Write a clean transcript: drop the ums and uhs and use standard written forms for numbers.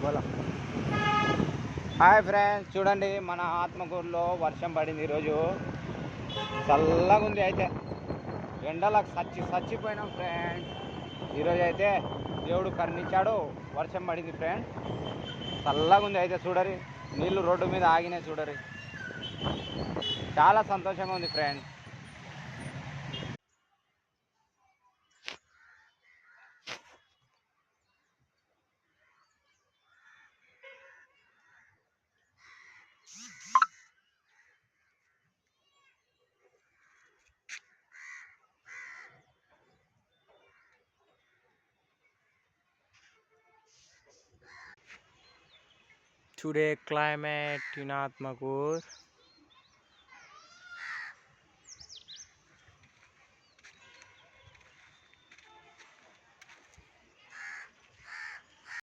బోలా hi friends, చూడండి మన ఆత్మకూరులో వర్షం పడింది ఈరోజు. చల్లగా ఉంది. అయితే ఎండలకు చచ్చిపోయినాం ఫ్రెండ్స్. ఈరోజు అయితే దేవుడు కరుణించాడు, వర్షం పడింది ఫ్రెండ్స్. చల్లగా ఉంది. అయితే చూడరి, నీళ్లు రోడ్డు మీద ఆగినాయి చూడరి. చాలా సంతోషంగా ఉంది friends. Today climate in Atmakur